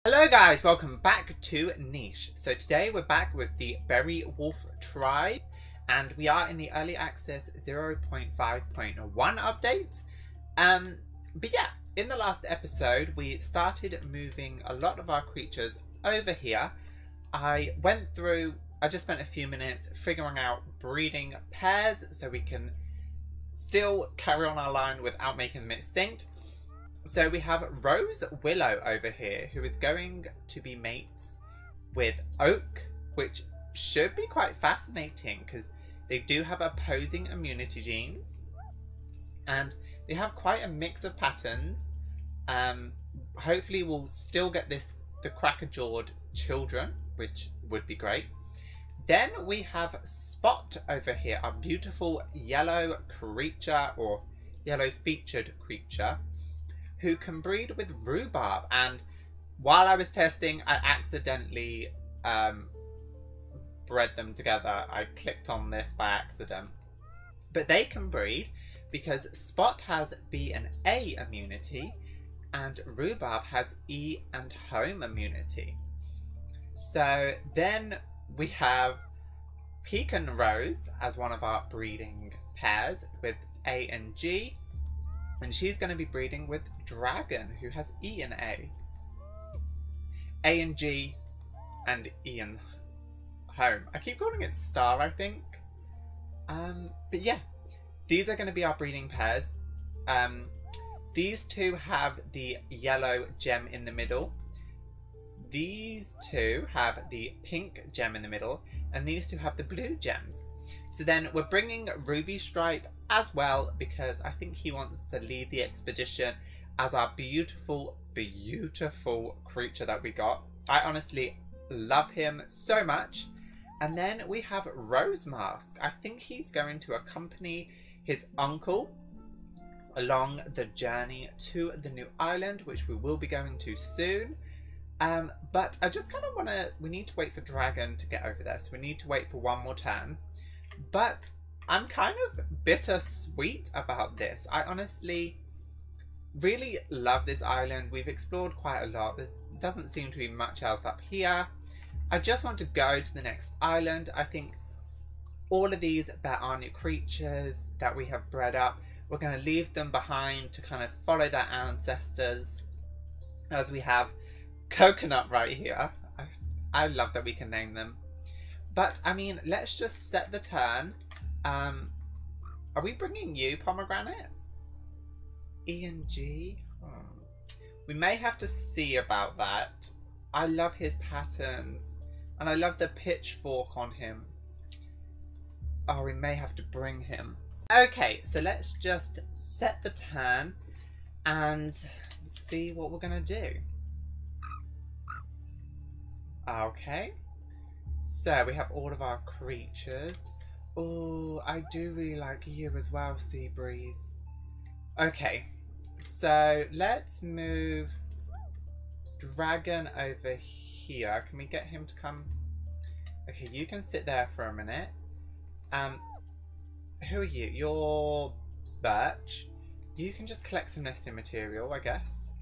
Hello guys, welcome back to Niche. So today we're back with the Berry Wolf Tribe and we are in the early access 0.5.1 update. But yeah, in the last episode we started moving a lot of our creatures over here. I just spent a few minutes figuring out breeding pairs so we can still carry on our line without making them extinct. So we have Rose Willow over here, who is going to be mates with Oak, which should be quite fascinating because they do have opposing immunity genes and they have quite a mix of patterns. Hopefully we'll still get the cracker-jawed children, which would be great. Then we have Spot over here, our beautiful yellow creature or yellow featured creature, who can breed with rhubarb. And while I was testing, I accidentally bred them together. I clicked on this by accident. But they can breed because Spot has B and A immunity and rhubarb has E and home immunity. So then we have Pecan Rose as one of our breeding pairs with A and G. And she's going to be breeding with Dragon, who has E and A. A and G and E and home. I keep calling it star, I think. But yeah, these are going to be our breeding pairs. These two have the yellow gem in the middle. These two have the pink gem in the middle. And these two have the blue gems. So then we're bringing Ruby Stripe as well because I think he wants to lead the expedition as our beautiful, beautiful creature that we got. I honestly love him so much. And then we have Rose Mask. I think he's going to accompany his uncle along the journey to the new island, which we will be going to soon. But I just kind of want to, we need to wait for Dragon to get over there. So we need to wait for one more turn. But I'm kind of bittersweet about this. I honestly really love this island. We've explored quite a lot. There doesn't seem to be much else up here. I just want to go to the next island. I think all of these Bearyena creatures that we have bred up, we're going to leave them behind to kind of follow their ancestors. As we have Coconut right here. I love that we can name them. But, I mean, let's just set the turn. Are we bringing you, Pomegranate? E and G? We may have to see about that. I love his patterns. And I love the pitchfork on him. Oh, we may have to bring him. Okay, so let's just set the turn and see what we're going to do. Okay. So we have all of our creatures. Oh, I do really like you as well, Seabreeze. Okay, so let's move Dragon over here. Can we get him to come? Okay, you can sit there for a minute. Who are you? You're Birch. You can just collect some nesting material, I guess.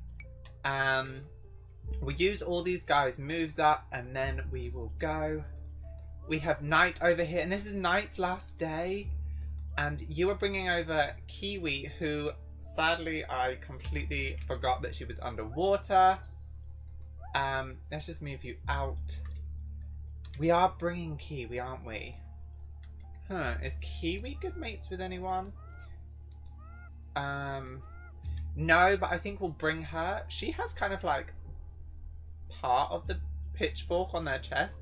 We'll use all these guys' moves up and then we will go. We have Night over here and this is Night's last day. And you are bringing over Kiwi, who sadly I completely forgot that she was underwater. Let's just move you out. We are bringing Kiwi, aren't we? Is Kiwi good mates with anyone? No, but I think we'll bring her. She has kind of like part of the pitchfork on their chest.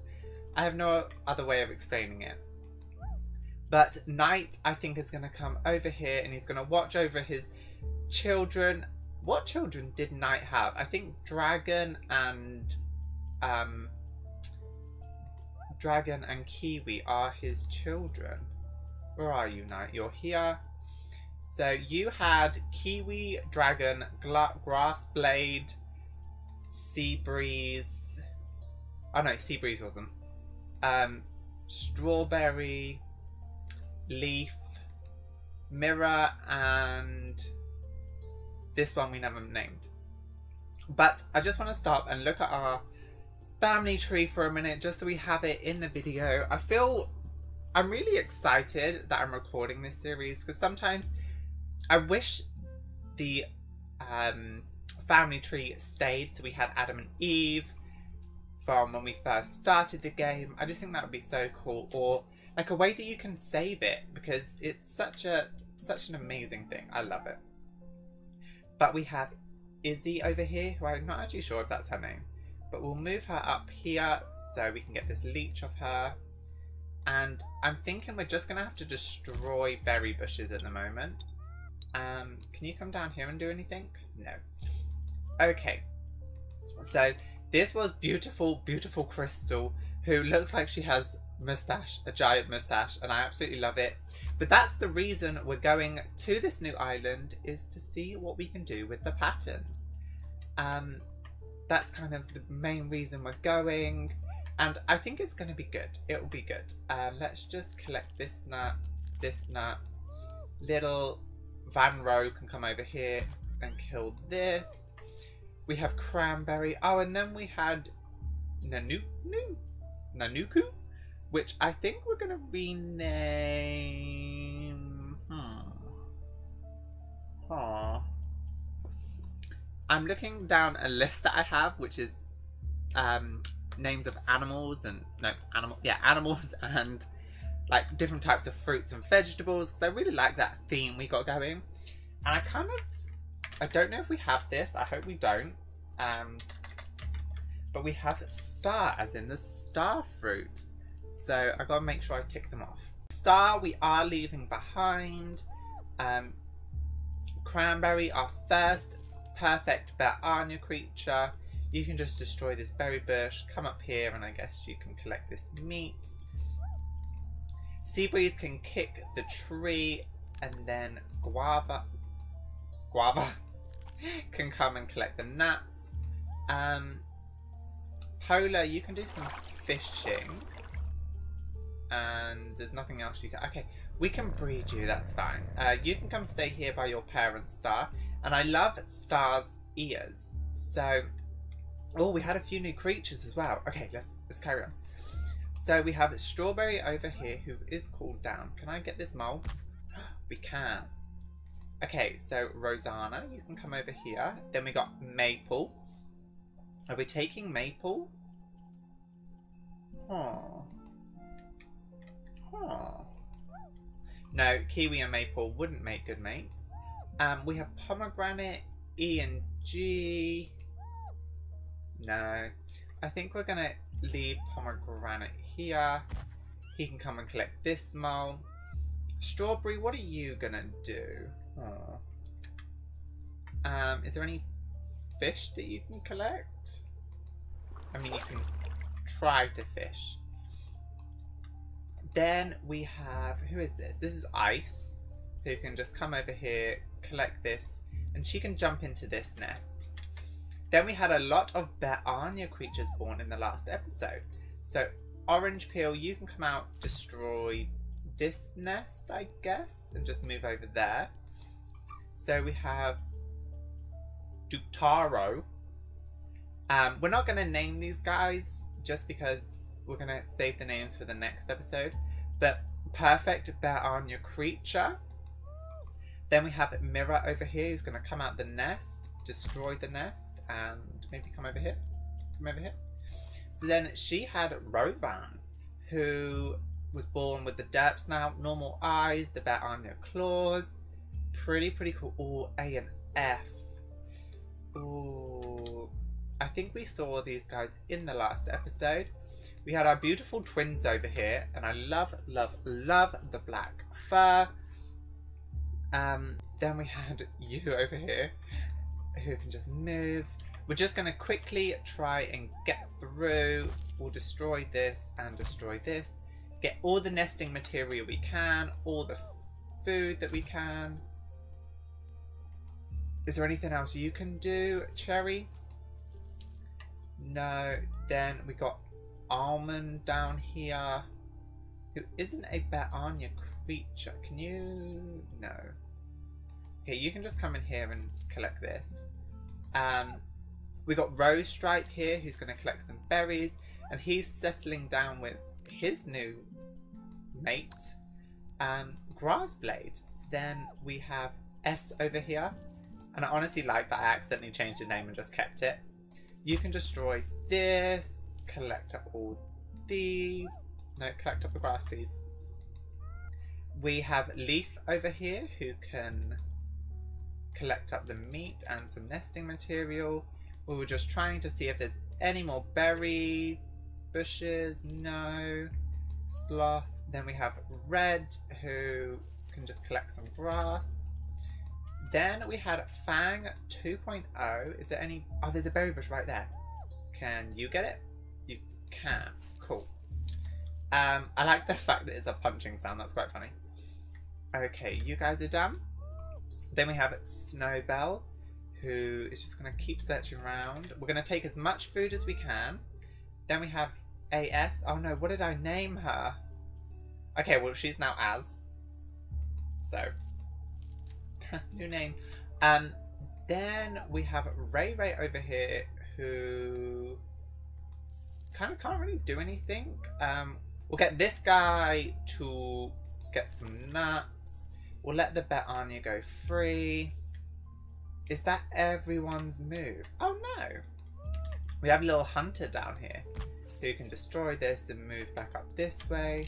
I have no other way of explaining it. But Knight, I think, is going to come over here and he's going to watch over his children. What children did Knight have? I think Dragon and Kiwi are his children. Where are you, Knight? You're here. So you had Kiwi, Dragon, Grass Blade, Seabreeze. Oh no, Seabreeze wasn't. Strawberry, Leaf, Mirror, and this one we never named. But I just want to stop and look at our family tree for a minute just so we have it in the video. I'm really excited that I'm recording this series because sometimes I wish the family tree stayed so we had Adam and Eve from when we first started the game. I just think that would be so cool, or like a way that you can save it because it's such an amazing thing. I love it. But we have Izzy over here, who I'm not actually sure if that's her name, but we'll move her up here so we can get this leech of her. And I'm thinking we're just gonna have to destroy berry bushes at the moment. Can you come down here and do anything? No. Okay, so this was beautiful, beautiful Crystal, who looks like she has mustache, a giant mustache, and I absolutely love it. But that's the reason we're going to this new island, is to see what we can do with the patterns. That's kind of the main reason we're going, and I think it's going to be good. It will be good. Let's just collect this nut, this nut. Little Van Row can come over here and kill this. We have cranberry. Oh, and then we had Nanuku, which I think we're going to rename. I'm looking down a list that I have, which is names of animals and animals and like different types of fruits and vegetables, because I really like that theme we got going. And I don't know if we have this. I hope we don't. But we have star, as in the star fruit. So I gotta make sure I tick them off. Star we are leaving behind. Cranberry, our first perfect Bearyena creature. You can just destroy this berry bush, come up here, and I guess you can collect this meat. Seabreeze can kick the tree, and then Guava can come and collect the nuts. Polar, you can do some fishing. And there's nothing else you can... Okay, we can breed you, that's fine. You can come stay here by your parent, Star. And I love Star's ears. So... Oh, we had a few new creatures as well. Okay, let's carry on. So we have Strawberry over here, who is cooled down. Can I get this mole? We can. Okay, so Rosanna, you can come over here. Then we got Maple. Are we taking Maple? No, Kiwi and Maple wouldn't make good mates. We have Pomegranate, E and G. No, I think we're gonna leave Pomegranate here. He can come and collect this mole. Strawberry, what are you gonna do? Is there any fish that you can collect? I mean, you can try to fish. Then we have, who is this? This is Ice, who can just come over here, collect this, and she can jump into this nest. Then we had a lot of Bearyena creatures born in the last episode. So Orange Peel, you can come out, destroy this nest, I guess, and just move over there. So we have Ductaro. We're not going to name these guys just because we're going to save the names for the next episode. But Perfect Bearyena creature. Then we have Mirror over here, who's going to come out the nest, destroy the nest, and maybe come over here. Come over here. So then she had Rovan, who was born with the derps now, normal eyes, the Bearyena claws. Pretty cool. Ooh, A and F. Ooh. I think we saw these guys in the last episode. We had our beautiful twins over here, and I love the black fur. Then we had you over here, who can just move. We're just going to quickly try and get through. We'll destroy this and destroy this. Get all the nesting material we can, all the food that we can. Is there anything else you can do, Cherry? No. Then we got Almond down here, who isn't a Bearyena creature. Can you? No. Okay, you can just come in here and collect this. We got Rose Stripe here, who's going to collect some berries, and he's settling down with his new mate, Grass Blade. So then we have S over here, and I honestly like that I accidentally changed the name and just kept it. You can destroy this, collect up all these. No, collect up the grass, please. We have Leaf over here, who can collect up the meat and some nesting material. We were just trying to see if there's any more berry bushes. No. Sloth. Then we have Red, who can just collect some grass. Then we had Fang 2.0. Is there any... Oh, there's a berry bush right there. Can you get it? You can. Cool. I like the fact that it's a punching sound. That's quite funny. Okay, you guys are done. Then we have Snowbell, who is just going to keep searching around. We're going to take as much food as we can. Then we have AS. Oh no, what did I name her? Okay, well, she's now Az. So, new name. Then we have Ray Ray over here, who kind of can't really do anything. We'll get this guy to get some nuts. We'll let the Bearyena go free. Is that everyone's move? Oh no! We have a little hunter down here who can destroy this and move back up this way.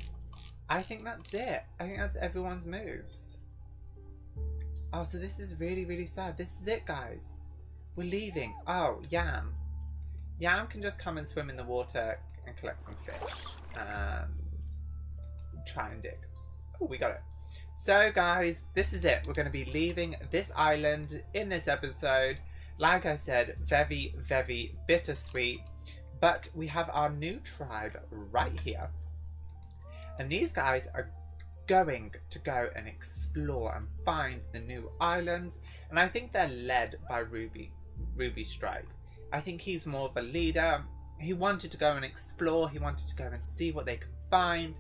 I think that's it. I think that's everyone's moves. Oh, so this is really, really sad. This is it, guys. We're leaving. Oh, Yam. Yam can just come and swim in the water and collect some fish. And try and dig. Oh, we got it. So, guys, this is it. We're going to be leaving this island in this episode. Like I said, very, very bittersweet. But we have our new tribe right here. And these guys are going to go and explore and find the new islands. And I think they're led by Ruby Stripe. I think he's more of a leader. He wanted to go and explore. He wanted to go and see what they can find.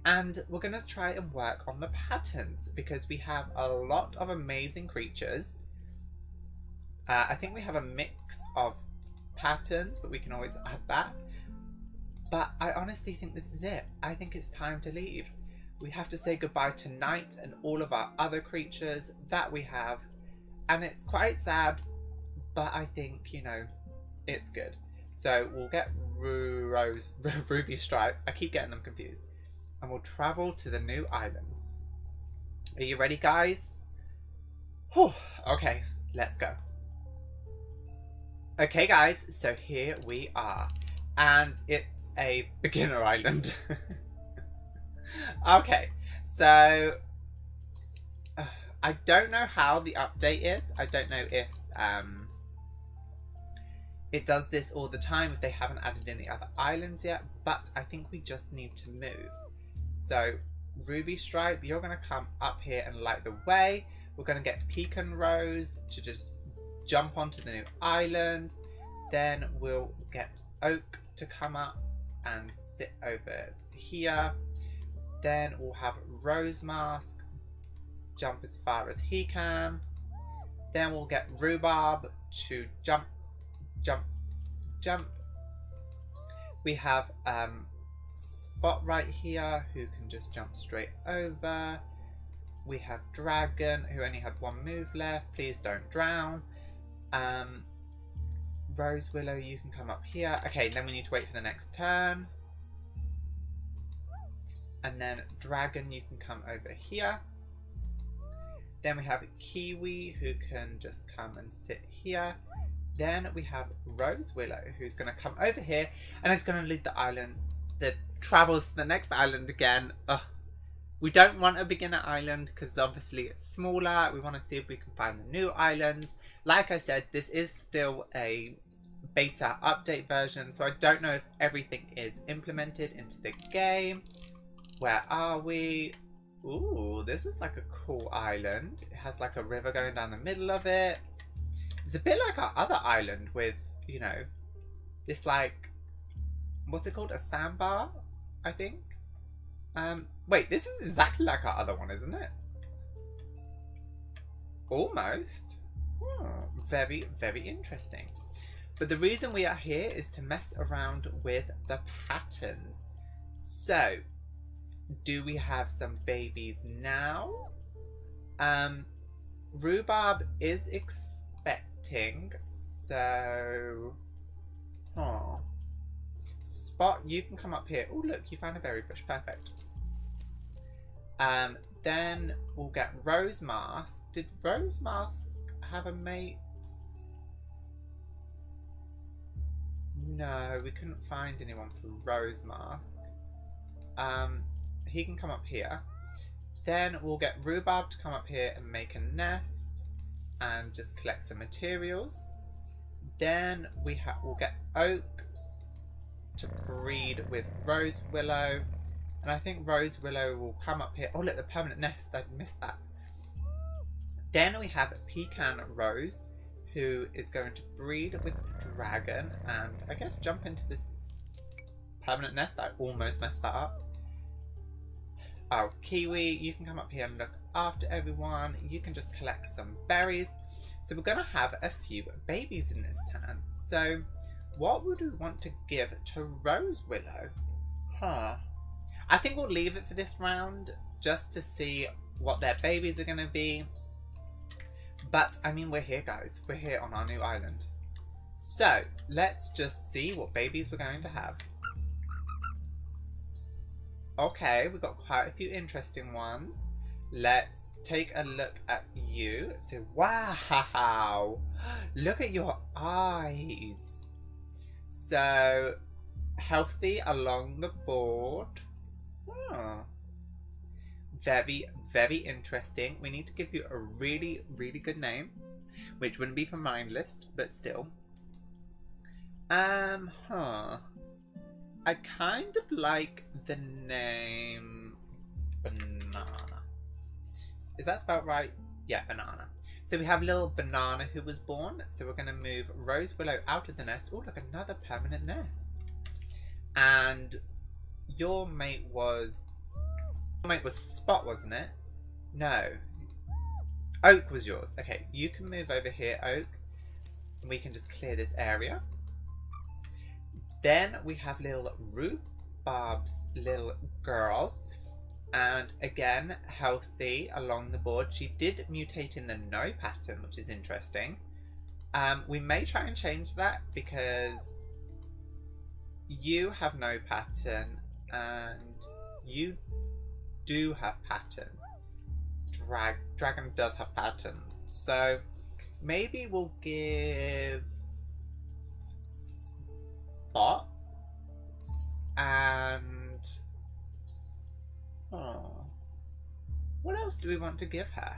And we're going to try and work on the patterns because we have a lot of amazing creatures. I think we have a mix of patterns, but we can always add that. But I honestly think this is it. I think it's time to leave. We have to say goodbye to Night and all of our other creatures that we have. And it's quite sad, but I think, you know, it's good. So we'll get Ruby Stripe. I keep getting them confused. And we'll travel to the new islands. Are you ready, guys? Whew. Okay, let's go. Okay, guys, so here we are. And it's a beginner island. Okay, so I don't know how the update is. I don't know if it does this all the time, if they haven't added in the other islands yet, but I think we just need to move. So, Ruby Stripe, you're going to come up here and light the way. We're going to get Pecan Rose to just jump onto the new island. Then we'll get Oak to come up and sit over here. Then we'll have Rose Mask jump as far as he can. Then we'll get Rhubarb to jump, jump, jump. We have Spot right here who can just jump straight over. We have Dragon who only had one move left. Please don't drown. Rose Willow, you can come up here. Okay, then we need to wait for the next turn. And then Dragon, you can come over here. Then we have Kiwi who can just come and sit here. Then we have Rose Willow who's going to come over here and it's going to lead the island, the travels to the next island again. Ugh. We don't want a beginner island because obviously it's smaller. We want to see if we can find the new islands. Like I said, this is still a beta update version, so I don't know if everything is implemented into the game. Where are we? Ooh, this is like a cool island. It has like a river going down the middle of it. It's a bit like our other island with, you know, this like, what's it called? A sandbar, I think. Wait, this is exactly like our other one, isn't it? Almost. Very, very interesting. But the reason we are here is to mess around with the patterns. So, do we have some babies now? Rhubarb is expecting, so... Oh. Spot, you can come up here. Oh, look, you found a berry bush. Perfect. Then we'll get Rose Mask. Did Rose Mask have a mate? No, we couldn't find anyone for Rose Mask. He can come up here. Then we'll get Rhubarb to come up here and make a nest and just collect some materials. Then we'll get Oak to breed with Rose Willow. And I think Rose Willow will come up here. Oh, look, the permanent nest. I missed that. Then we have Pecan Rose, who is going to breed with Dragon and I guess jump into this permanent nest. I almost messed that up. Oh, Kiwi, you can come up here and look after everyone. You can just collect some berries. So we're going to have a few babies in this turn. So what would we want to give to Rose Willow? I think we'll leave it for this round just to see what their babies are going to be. But, I mean, we're here, guys. We're here on our new island. So, let's just see what babies we're going to have. Okay, we've got quite a few interesting ones. Let's take a look at you. So, wow! Look at your eyes. So, healthy along the board. Oh. Very, very interesting. We need to give you a really, really good name, which wouldn't be from Mindless, but still. I kind of like the name Banana. Is that spelled right? Yeah, Banana. So we have little Banana who was born. So we're going to move Rose Willow out of the nest. Oh, look, another permanent nest. And your mate was Spot, wasn't it? No. Oak was yours. Okay, you can move over here, Oak. And we can just clear this area. Then we have little Rhubarb's little girl. And again, healthy along the board. She did mutate in the no pattern, which is interesting. We may try and change that because you have no pattern and you do have pattern. Dragon does have pattern. So maybe we'll give Spot and what else do we want to give her?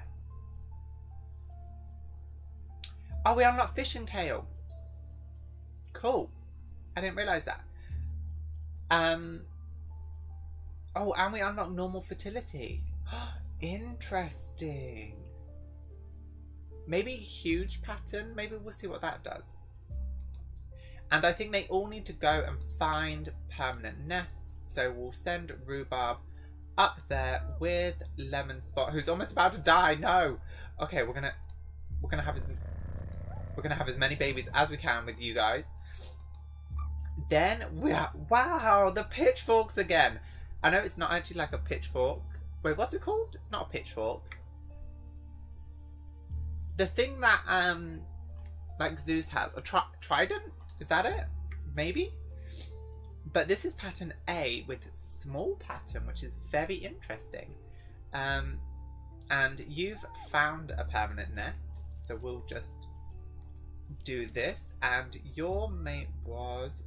Oh, we unlocked Fishing Tail. Cool. I didn't realise that. Oh, and we unlock normal fertility. Interesting. Maybe huge pattern. Maybe we'll see what that does. And I think they all need to go and find permanent nests. So we'll send Rhubarb up there with Lemon Spot, who's almost about to die. No. Okay, we're gonna have as many babies as we can with you guys. Then wow, the pitchforks again. I know it's not actually like a pitchfork. Wait, what's it called? It's not a pitchfork. The thing that like Zeus has, a trident? Is that it? Maybe? But this is pattern A with small pattern, which is very interesting. And you've found a permanent nest, so we'll just do this. And your mate was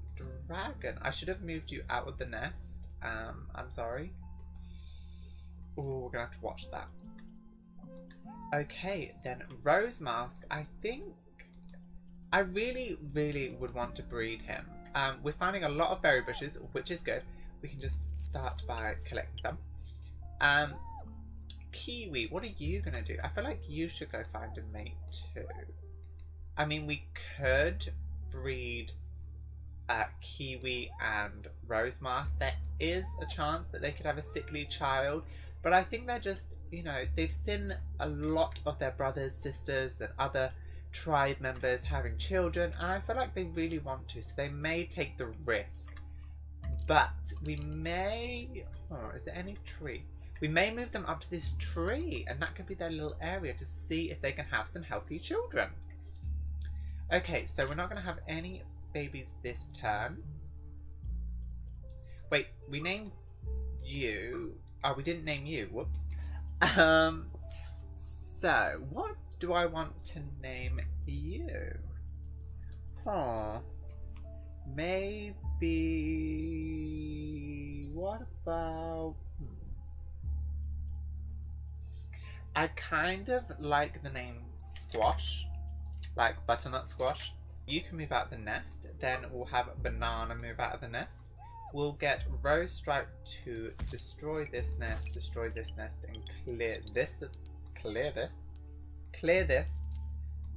Dragon. I should have moved you out of the nest. I'm sorry. Oh, we're gonna have to watch that. Okay, then Rose Mask. I think I really, really would want to breed him. We're finding a lot of berry bushes, which is good. We can just start by collecting them. Kiwi, what are you gonna do? I feel like you should go find a mate too. I mean, we could breed Kiwi and Rose Mask. There is a chance that they could have a sickly child, but I think they're just, you know, they've seen a lot of their brothers, sisters and other tribe members having children, and I feel like they really want to, so they may take the risk. But we may... Oh, is there any tree? We may move them up to this tree, and that could be their little area to see if they can have some healthy children. Okay, so we're not going to have any babies this turn. Wait, we named you. Oh, we didn't name you. Whoops. So, what do I want to name you? Maybe... What about... I kind of like the name Squash. Like butternut squash. You can move out the nest. Then we'll have Banana move out of the nest. We'll get Rose Stripe to destroy this nest, and clear this.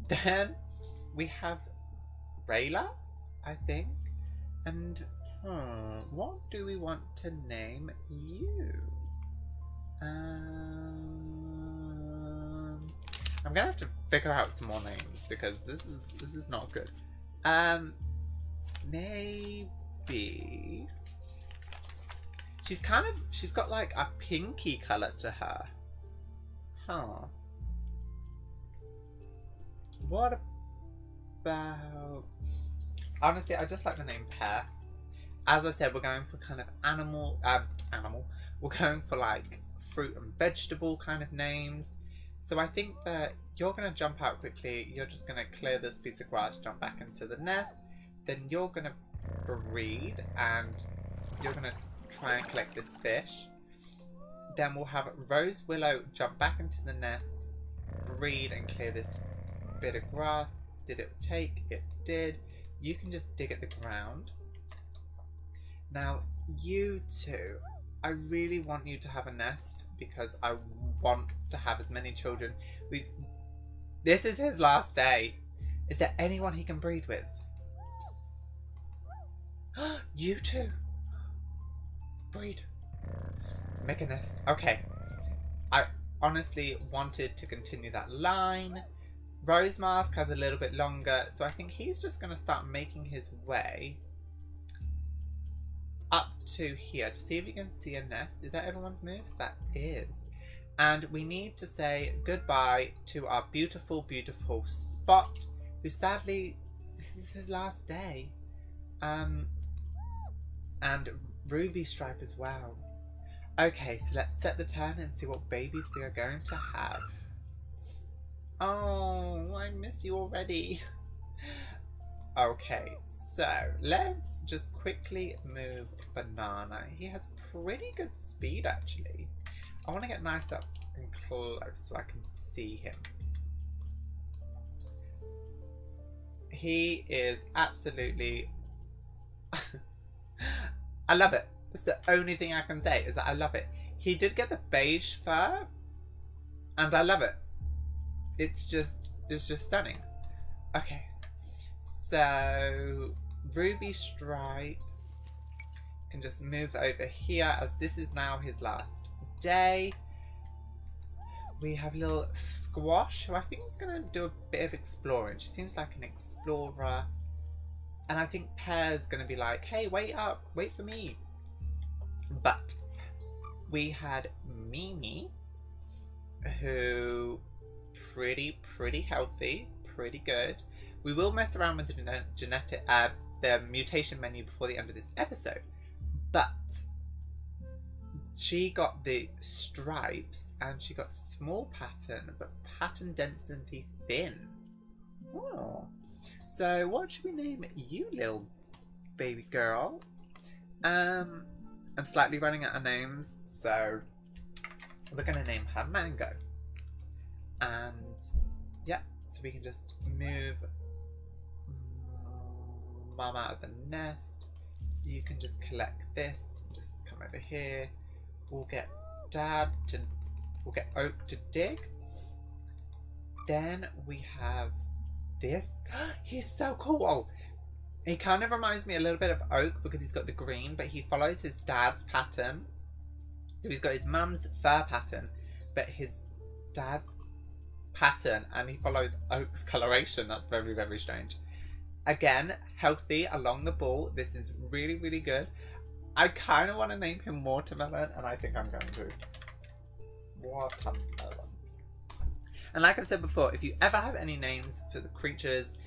Then we have Rayla, I think. And what do we want to name you? I'm gonna have to figure out some more names because this is not good. Maybe she's got like a pinky colour to her. Huh. What about... Honestly, I just like the name Pear. As I said, we're going for kind of animal. We're going for like fruit and vegetable kind of names. So I think that you're going to jump out quickly. You're just going to clear this piece of grass, jump back into the nest. Then you're going to breed and you're going to try and collect this fish. Then we'll have Rose Willow jump back into the nest, breed and clear this bit of grass. Did it take? It did. You can just dig at the ground. Now, you two, I really want you to have a nest because I want to have as many children. This is his last day. Is there anyone he can breed with? You two. Breed. Make a nest. Okay. I honestly wanted to continue that line. Rose Mask has a little bit longer, so I think he's just going to start making his way up to here to see if we can see a nest. Is that everyone's moves? That is. And we need to say goodbye to our beautiful, beautiful Spot, who sadly, this is his last day. And Ruby Stripe as well. Okay, so let's set the turn and see what babies we are going to have. Oh, I miss you already. Okay, so let's just quickly move Banana. He has pretty good speed, actually. I want to get nice up and close so I can see him. He is absolutely... I love it. That's the only thing I can say, is that I love it. He did get the beige fur, and I love it. It's just stunning. Okay, so Ruby Stripe can just move over here as this is now his last day. We have little Squash, who I think is going to do a bit of exploring. She seems like an explorer. And I think Pear's going to be like, hey, wait up, wait for me. But we had Mimi, who pretty healthy, pretty good. We will mess around with the the mutation menu before the end of this episode, but she got the stripes and she got small pattern, but pattern density thin. Oh, so what should we name you, little baby girl? I'm slightly running out of names, so we're gonna name her Mango. And yeah, so we can just move Mum out of the nest. You can just collect this, just come over here. We'll get Oak to dig. Then we have this. He's so cool. He kind of reminds me a little bit of Oak because he's got the green, but he follows his dad's pattern. So he's got his mum's fur pattern, but his dad's pattern and he follows Oak's coloration. That's very, very strange. Again, healthy along the ball. This is really, really good. I kind of want to name him Watermelon, and I think I'm going to. Watermelon. And like I've said before, if you ever have any names for the creatures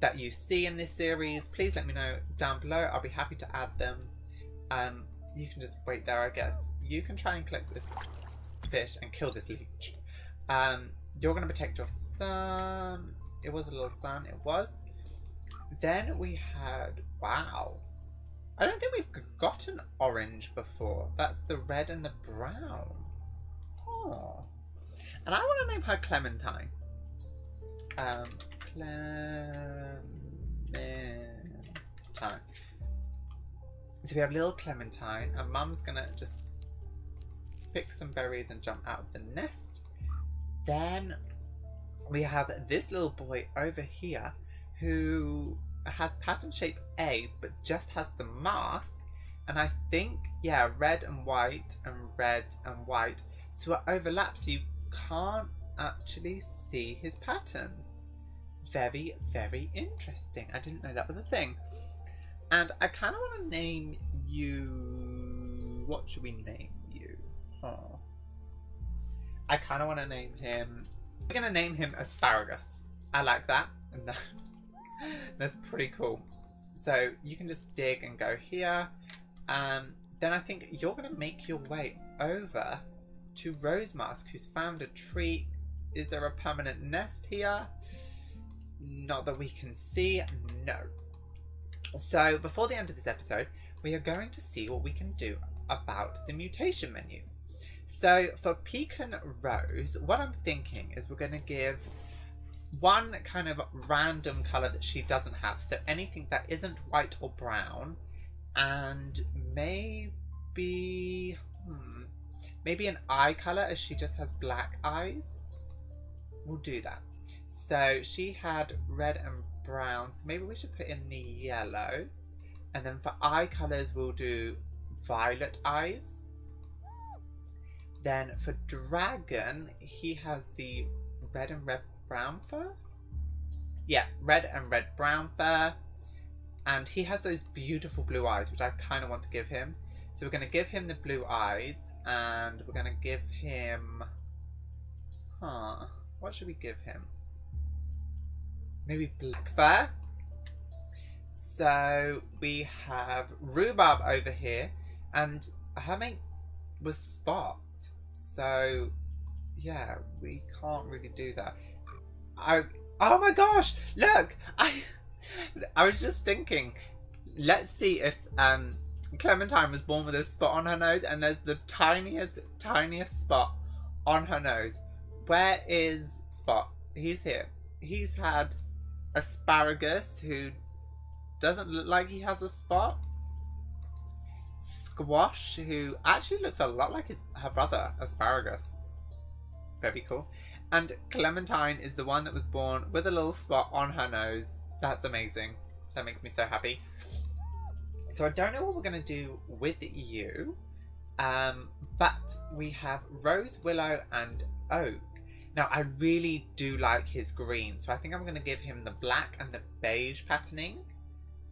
that you see in this series, please let me know down below. I'll be happy to add them. You can just wait there, I guess. You can try and collect this fish and kill this leech. You're going to protect your son. It was a little son. It was. Then we had... Wow. I don't think we've gotten orange before. That's the red and the brown. Oh. And I want to name her Clementine. Clementine. So we have little Clementine, and Mum's gonna just pick some berries and jump out of the nest. Then we have this little boy over here who has pattern shape A, but just has the mask. And I think, yeah, red and white and red and white. So it overlaps, so you can't actually see his patterns. Very, very interesting. I didn't know that was a thing. And I kind of want to name you... What should we name you? Oh. I kind of want to name him... We're going to name him Asparagus. I like that. And that's pretty cool. So you can just dig and go here. Then I think you're going to make your way over to Rosemask, who's found a tree. Is there a permanent nest here? Not that we can see. No. So before the end of this episode, we are going to see what we can do about the mutation menu. So for Pecan Rose, what I'm thinking is we're going to give one kind of random colour that she doesn't have. So anything that isn't white or brown, and maybe an eye colour, as she just has black eyes. We'll do that. So she had red and brown, so maybe we should put in the yellow. And then for eye colours, we'll do violet eyes. Then for Dragon, he has the red and red brown fur. Yeah, red and red brown fur. And he has those beautiful blue eyes, which I kind of want to give him. So we're going to give him the blue eyes, and we're going to give him... What should we give him? Maybe black fur. So we have Rhubarb over here, and her mate was Spot. So yeah, we can't really do that. Oh my gosh! Look, I was just thinking. Let's see if Clementine was born with a spot on her nose, and there's the tiniest spot on her nose. Where is Spot? He's here. He's had Asparagus, who doesn't look like he has a spot. Squash, who actually looks a lot like her brother, Asparagus. Very cool. And Clementine is the one that was born with a little spot on her nose. That's amazing. That makes me so happy. So I don't know what we're going to do with you. But we have Rose, Willow and Oak. Now I really do like his green. So I think I'm going to give him the black and the beige patterning.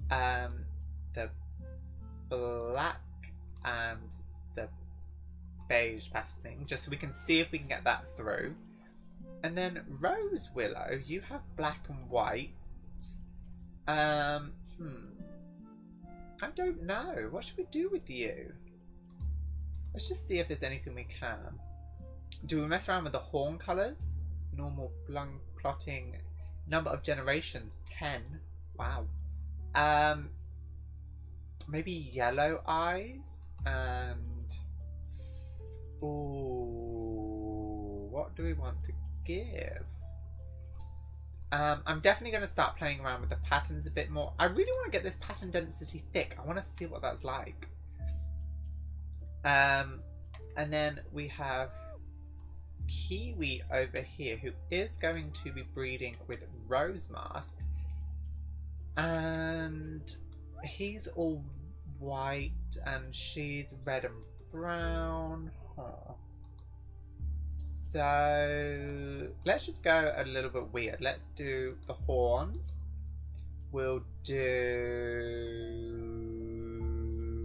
The black and the beige patterning. Just so we can see if we can get that through. And then Rose Willow, you have black and white. I don't know. What should we do with you? Let's just see if there's anything we can. Do we mess around with the horn colours? Normal, blunt, plotting, number of generations, 10. Wow. Maybe yellow eyes and... Ooh, what do we want to give? I'm definitely going to start playing around with the patterns a bit more. I really want to get this pattern density thick. I want to see what that's like. And then we have Kiwi over here, who is going to be breeding with Rosemask. And he's all white and she's red and brown. So let's just go a little bit weird. Let's do the horns. We'll do...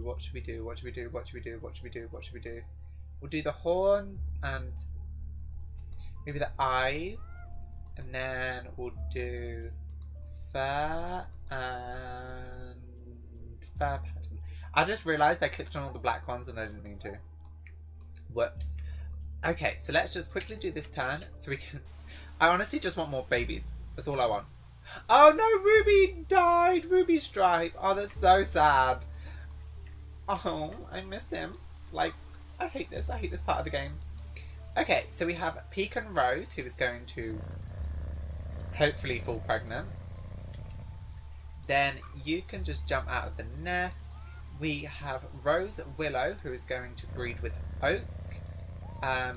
What should we do? What should we do? What should we do? What should we do? What should we do? We'll do the horns and maybe the eyes. And then we'll do fur and fur pattern. I just realised I clicked on all the black ones and I didn't mean to. Whoops. Okay, so let's just quickly do this turn so we can... I honestly just want more babies. That's all I want. Oh no, Ruby died! Ruby Stripe. Oh, that's so sad. Oh, I miss him. Like, I hate this. I hate this part of the game. Okay, so we have Pecan Rose, who is going to hopefully fall pregnant. Then you can just jump out of the nest. We have Rose Willow, who is going to breed with Oak. I'm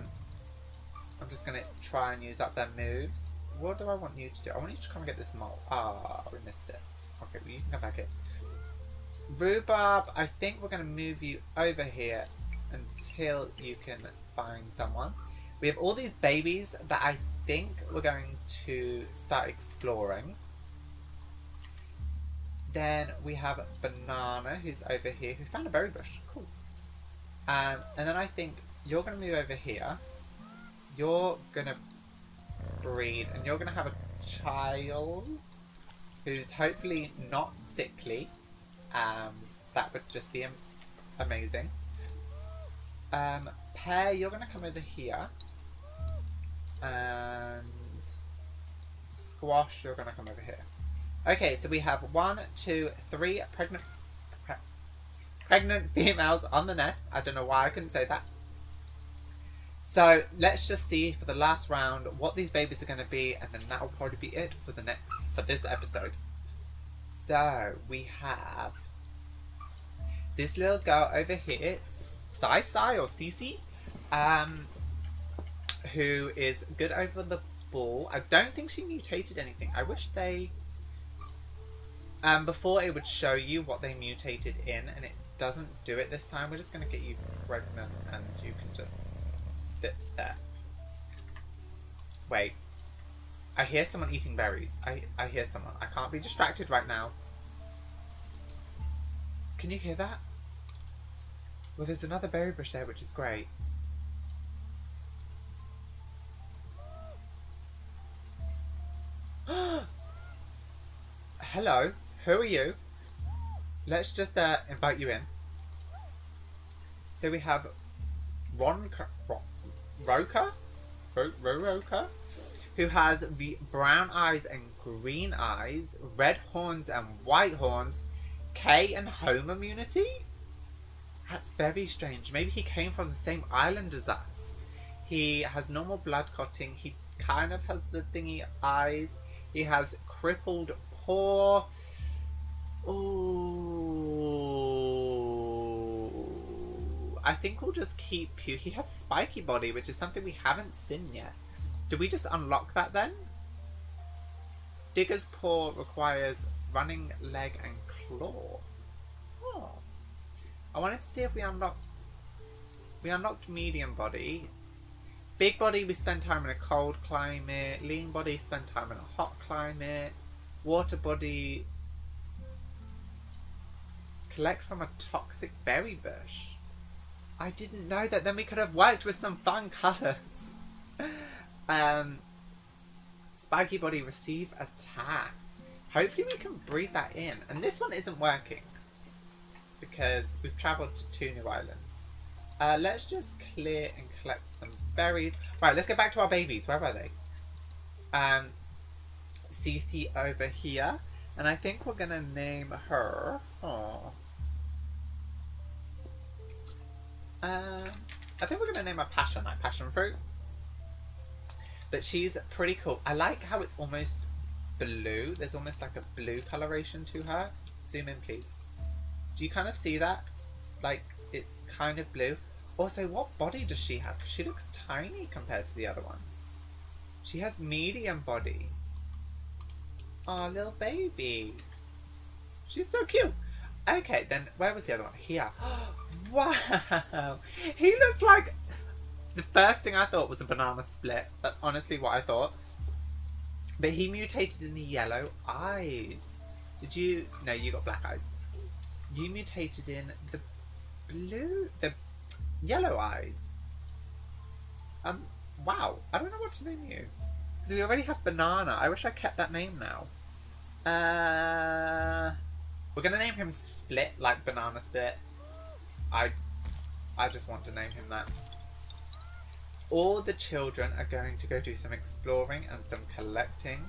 just going to try and use up their moves. What do I want you to do? I want you to come and get this mole. Ah, we missed it. Okay, well, you can come back here. Rhubarb, I think we're going to move you over here until you can find someone. We have all these babies that I think we're going to start exploring. Then we have Banana, who's over here, who found a berry bush. Cool. And then I think you're going to move over here. You're going to breed, and you're going to have a child who's hopefully not sickly. That would just be amazing. Pear, you're going to come over here. And Squash, you're going to come over here. Okay, so we have 1, 2, 3 pregnant females on the nest. I don't know why I couldn't say that. So let's just see for the last round what these babies are going to be, and then that will probably be it for this episode. So we have this little girl over here, Sai or Cece, who is good over the ball. I don't think she mutated anything. I wish they... before it would show you what they mutated in, and it doesn't do it this time. We're just going to get you pregnant and you can just sit there. Wait. I hear someone eating berries. I hear someone. I can't be distracted right now. Can you hear that? Well, there's another berry bush there, which is great. Hello. Who are you? Let's just invite you in. So we have Roka, who has the brown eyes and green eyes, red horns and white horns, K and home immunity? That's very strange. Maybe he came from the same island as us. He has normal blood clotting. He kind of has the thingy eyes. He has crippled paw. Ooh. I think we'll just keep you. He has spiky body, which is something we haven't seen yet. Do we just unlock that then? Digger's paw requires running leg and claw. Oh. I wanted to see if we unlocked medium body. Big body, we spend time in a cold climate. Lean body, spend time in a hot climate. Water body, collect from a toxic berry bush. I didn't know that. Then we could have worked with some fun colours. Spiky body, receive attack. Hopefully we can breed that in. And this one isn't working because we've travelled to 2 new islands. Let's just clear and collect some berries. Right, let's get back to our babies. Where are they? Cece over here. And I think we're going to name her... Oh. I think we're going to name her Passion, like passion fruit. But she's pretty cool. I like how it's almost blue. There's almost like a blue coloration to her. Zoom in, please. Do you kind of see that? Like, it's kind of blue. Also, what body does she have? Because she looks tiny compared to the other ones. She has medium body. Aw, little baby. She's so cute. Okay, then where was the other one? Here. Wow. He looks like The first thing I thought was a banana split. That's honestly what I thought. But he mutated in the yellow eyes. Did you? No, you got black eyes. You mutated in the yellow eyes. Wow. I don't know what to name you. Because we already have banana. I wish I kept that name now. We're going to name him Split, like Banana Split. I just want to name him that. All the children are going to go do some exploring and some collecting.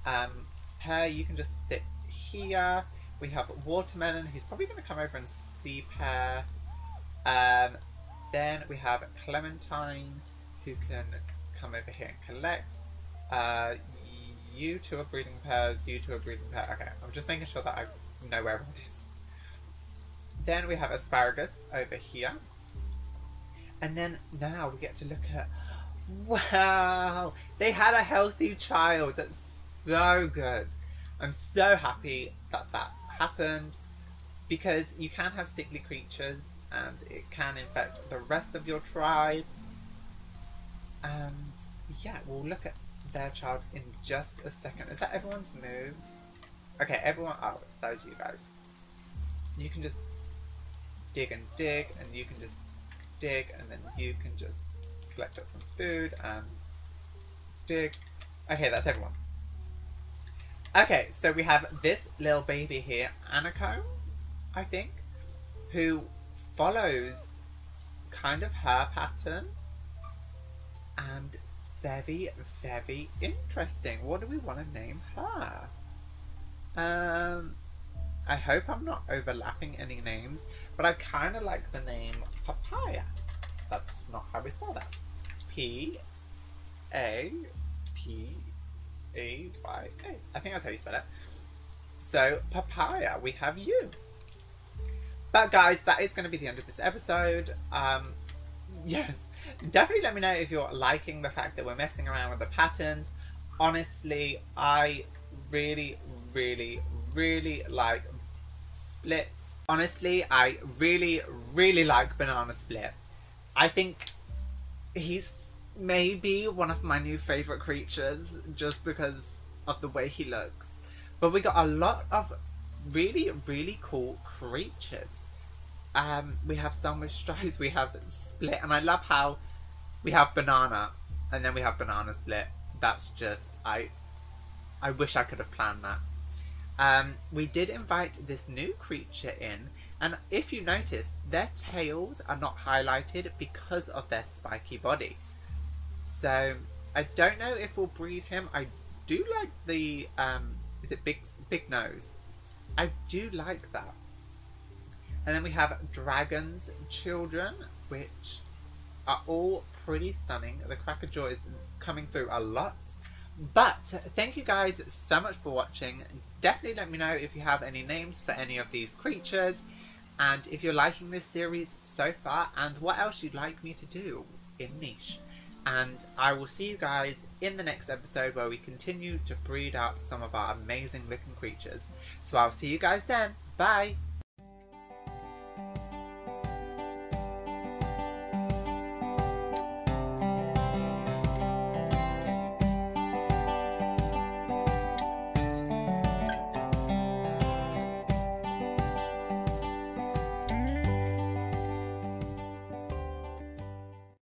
Pear, you can just sit here. We have Watermelon, who's probably going to come over and see Pear. Then we have Clementine, who can come over here and collect. You two are breeding pairs, you two are breeding pairs. Okay, I'm just making sure that I know where everyone is. Then we have Asparagus over here. And then now we get to look at, wow, they had a healthy child. That's so good. I'm so happy that that happened, because you can have sickly creatures and it can infect the rest of your tribe. And yeah, we'll look at their child in just a second. Is that everyone's moves? Okay, everyone, oh, so is you guys. You can just dig, and you can just dig, and then you can just collect up some food and dig. Okay, that's everyone. Okay, so we have this little baby here, Anacomb, I think, who follows kind of her pattern, and very, very interesting. What do we want to name her? I hope I'm not overlapping any names, but I kind of like the name Papaya. That's not how we spell that. P-A-P-A-Y-A. I think that's how you spell it. So, Papaya, we have you. But guys, that is going to be the end of this episode. Yes, definitely let me know if you're liking the fact that we're messing around with the patterns. Honestly, I really, really, really like Split. Honestly, I really, really like Banana Split. I think he's maybe one of my new favourite creatures just because of the way he looks. But we got a lot of really, really cool creatures. We have some with stripes, we have Split, and I love how we have Banana and then we have Banana Split. That's just, I wish I could have planned that. We did invite this new creature in, and if you notice, their tails are not highlighted because of their spiky body. So I don't know if we'll breed him. I do like the is it big nose? I do like that. And then we have Dragon's Children, which are all pretty stunning. The Cracker Jaw is coming through a lot. But thank you guys so much for watching. Definitely let me know if you have any names for any of these creatures, and if you're liking this series so far, and what else you'd like me to do in niche. And I will see you guys in the next episode where we continue to breed up some of our amazing looking creatures. So I'll see you guys then. Bye!